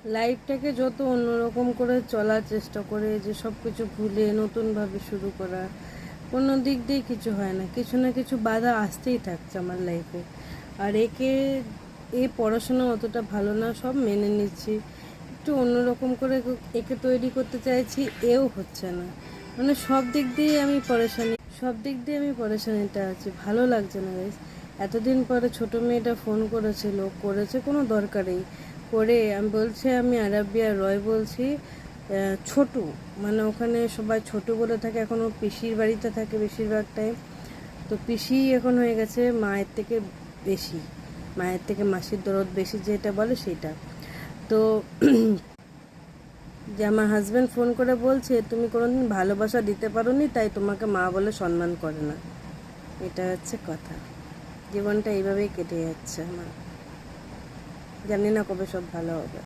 লাইফটাকে যত অন্যরকম করে চলার চেষ্টা করে, যে সব কিছু ভুলে নতুনভাবে শুরু করা, কোনো দিক দিয়ে কিছু হয় না, কিছু না কিছু বাধা আসতেই থাকছে আমার লাইফে। আর এ পড়াশোনা অতটা ভালো না, সব মেনে নিচ্ছি, একটু অন্যরকম করে একে তৈরি করতে চাইছি, এও হচ্ছে না। মানে সব দিক দিয়ে আমি পরেশানিটা আছি, ভালো লাগছে না গাইস। এতদিন পরে ছোট মেয়েটা ফোন করেছে কোনো দরকারেই, করে আমি বলছে আমি আরাবিয়া রয় বলছি, ছোটু, মানে ওখানে সবাই ছোটু বলে থাকে, এখন ও পিসির বাড়িতে থাকে বেশিরভাগ টাইম। তো পিসি এখন হয়ে গেছে বেশি মায়ের থেকে মাসির দরদ বেশি, যেটা বলে সেটা। তো যে আমার হাজব্যান্ড ফোন করে বলছে তুমি কোনোদিন ভালোবাসা দিতে পারোনি, তাই তোমাকে মা বলে সম্মান করে না। এটা হচ্ছে কথা। জীবনটা এইভাবেই কেটে যাচ্ছে আমার, জানি না কবে সব ভালো হবে।